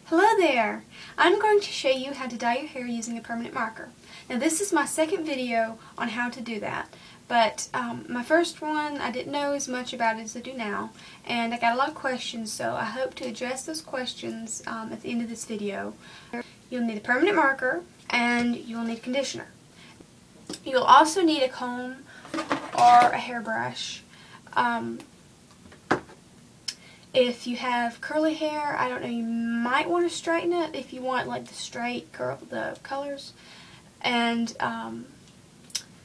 Hello there! I'm going to show you how to dye your hair using a permanent marker. Now this is my second video on how to do that, but my first one I didn't know as much about as I do now, and I got a lot of questions, so I hope to address those questions at the end of this video. You'll need a permanent marker and you'll need conditioner. You'll also need a comb or a hairbrush. If you have curly hair, I don't know, you might want to straighten it if you want like the straight curl, the colors. And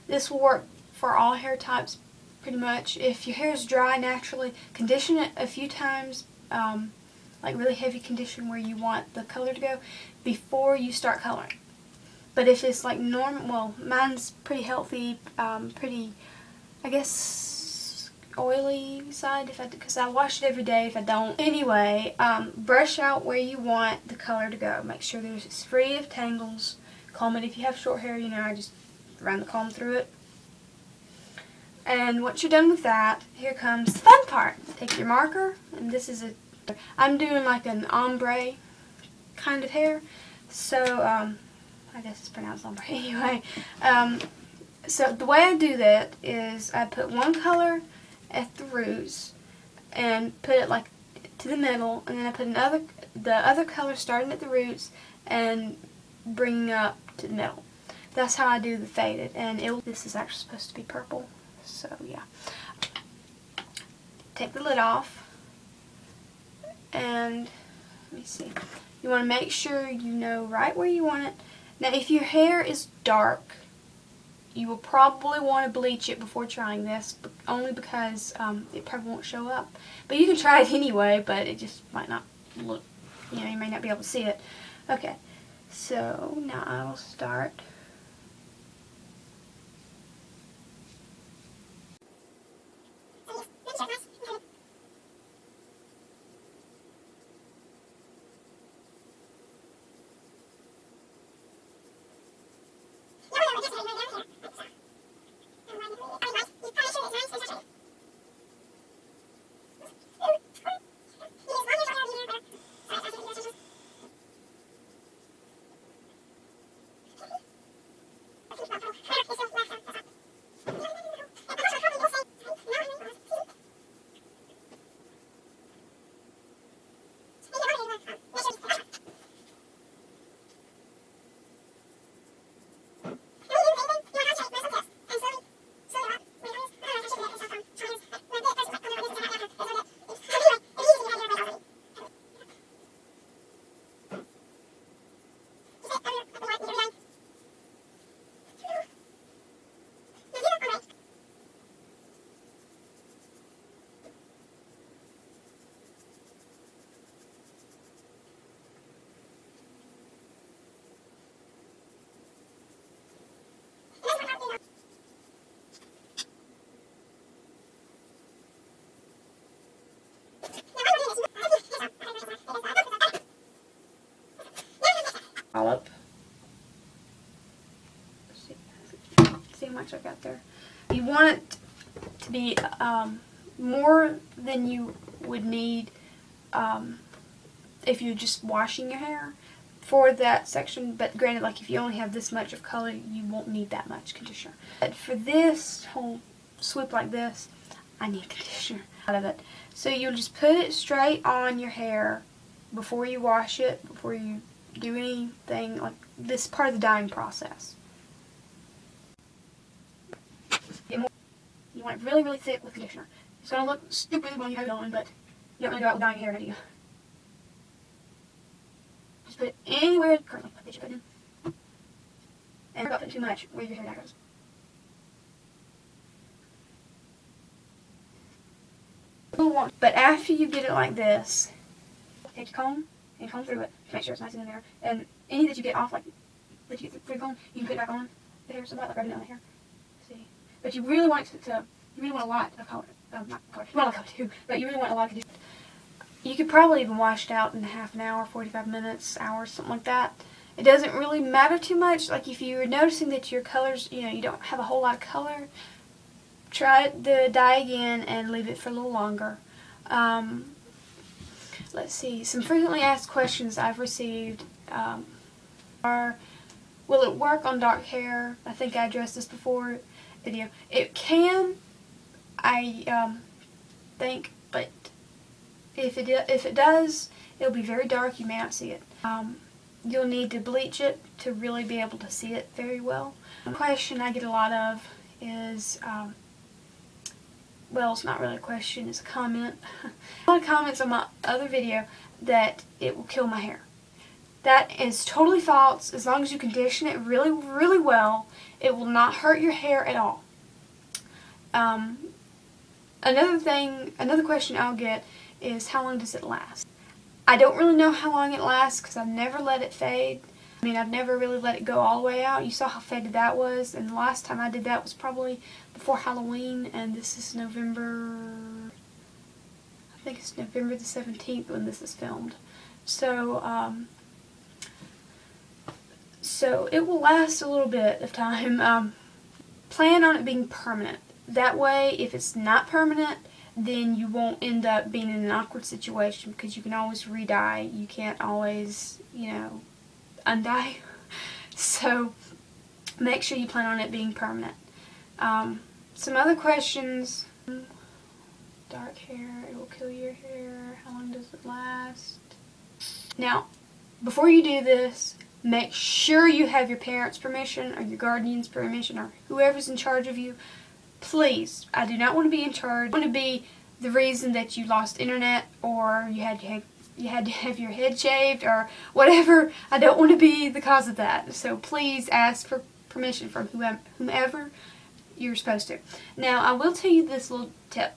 this will work for all hair types pretty much. If your hair is dry naturally, condition it a few times, like really heavy condition where you want the color to go before you start coloring. But if it's like normal, well, mine's pretty healthy, pretty, I guess, oily side because I wash it every day if I don't. Anyway, brush out where you want the color to go. Make sure that it's free of tangles. Comb it if you have short hair, you know, I just run the comb through it. And once you're done with that, here comes the fun part. Take your marker, and this is I'm doing like an ombre kind of hair, so I guess it's pronounced ombre anyway. So the way I do that is I put one color at the roots and put it like to the middle, and then I put the other color starting at the roots and bringing up to the middle. That's how I do the faded, and this is actually supposed to be purple, so yeah. Take the lid off, and let me see. You want to make sure you know right where you want it. Now if your hair is dark, you will probably want to bleach it before trying this, only because it probably won't show up. But you can try it anyway, but it just might not look, you know, you may not be able to see it. Okay, so now I will start. Up. See how much I got there. You want it to be more than you would need if you're just washing your hair for that section, but granted, like if you only have this much of color, you won't need that much conditioner. But for this whole swoop like this, I need conditioner out of it. So you'll just put it straight on your hair before you wash it, before you do anything like this part of the dyeing process. You want it really, really thick with conditioner. It's going to look stupid when you have it on, but you don't really go out with dyeing hair, do you? Just put it anywhere currently that you put in. And don't put too much where your hair dye goes. But after you get it like this, take your comb and comb through it to make sure it's nice and in there. And any that you get off, like that you get through the comb, you can put it back on the hair, so like rubbing it on the hair. See, but you really want it to you really want a lot of color. Not color. You want a lot of color too, but you really want a lot of conditioner. You could probably even wash it out in half an hour, 45 minutes, hours, something like that. It doesn't really matter too much. Like if you're noticing that your colors, you know, you don't have a whole lot of color, try the dye again and leave it for a little longer. let's see, some frequently asked questions I've received are, will it work on dark hair? I think I addressed this before video. It can, I think, but if it does, it'll be very dark. You may not see it. You'll need to bleach it to really be able to see it very well. One question I get a lot of is, well, it's not really a question, it's a comment. A lot of comments on my other video that it will kill my hair. That is totally false. As long as you condition it really, really well, it will not hurt your hair at all. Another question I'll get is, how long does it last? I don't really know how long it lasts because I've never let it fade. I mean, I've never really let it go all the way out. You saw how faded that was, and the last time I did that was probably before Halloween, and this is November, I think it's November the 17th when this is filmed. So, so it will last a little bit of time. Plan on it being permanent. That way, if it's not permanent, then you won't end up being in an awkward situation because you can always re-dye. You can't always, you know, undye. So make sure you plan on it being permanent. Some other questions. Dark hair, it will kill your hair. How long does it last? Now, before you do this, make sure you have your parents' permission or your guardian's permission or whoever's in charge of you. Please, I do not want to be in charge. I want to be the reason that you lost internet or you had to have your head shaved or whatever. I don't want to be the cause of that. So please ask for permission from whomever you're supposed to. Now, I will tell you this little tip.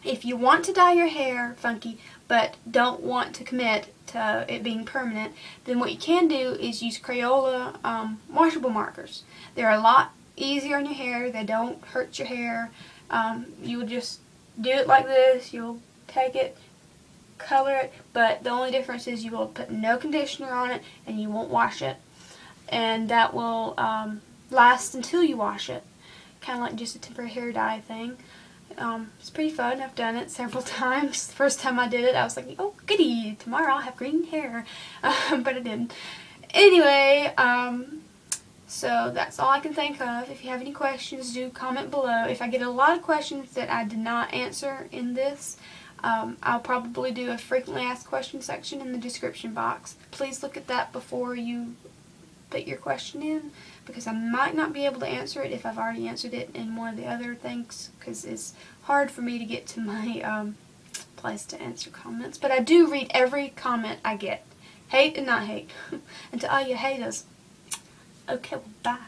If you want to dye your hair funky but don't want to commit to it being permanent, then what you can do is use Crayola washable markers. They're a lot easier on your hair. They don't hurt your hair. You will just do it like this. You'll take it, color it, but the only difference is you will put no conditioner on it and you won't wash it. And that will last until you wash it. Kind of like just a temporary hair dye thing. It's pretty fun. I've done it several times. The first time I did it, I was like, oh goody, tomorrow I'll have green hair. But I didn't. Anyway, so that's all I can think of. If you have any questions, do comment below. If I get a lot of questions that I did not answer in this, I'll probably do a frequently asked questions section in the description box. Please look at that before you put your question in, because I might not be able to answer it if I've already answered it in one of the other things, because it's hard for me to get to my place to answer comments. But I do read every comment I get. Hate and not hate. And to all you haters, okay, well, bye.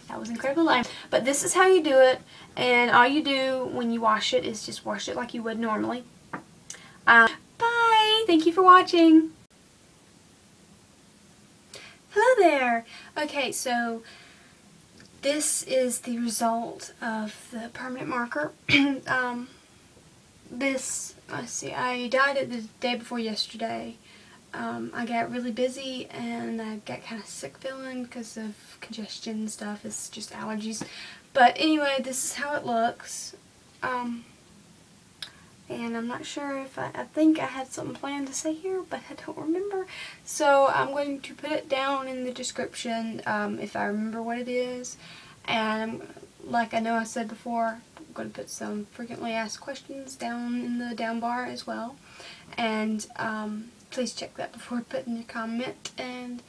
That was incredibly lame. But this is how you do it, and all you do when you wash it is just wash it like you would normally. Bye! Thank you for watching. Hello there! Okay, so this is the result of the permanent marker. Let's see, I dyed it the day before yesterday. I got really busy and I got kind of sick feeling because of congestion and stuff. It's just allergies. But anyway, this is how it looks. And I'm not sure if I think I had something planned to say here, but I don't remember. So I'm going to put it down in the description if I remember what it is. And like I know I said before, I'm going to put some frequently asked questions down in the down bar as well. And please check that before putting your comment, and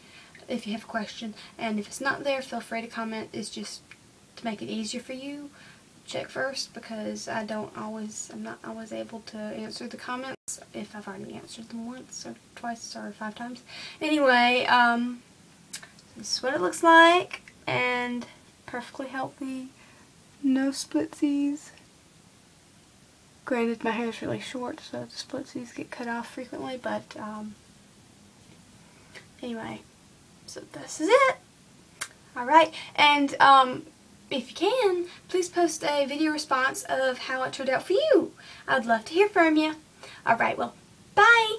if you have a question. And if it's not there, feel free to comment. It's just to make it easier for you. Check first, because I'm not always able to answer the comments if I've already answered them once or twice or 5 times. Anyway, this is what it looks like, and perfectly healthy, no splitsies. Granted, my hair is really short, so the splitsies get cut off frequently, but anyway, so this is it. Alright, and if you can, please post a video response of how it turned out for you. I'd love to hear from you. Alright, well, bye!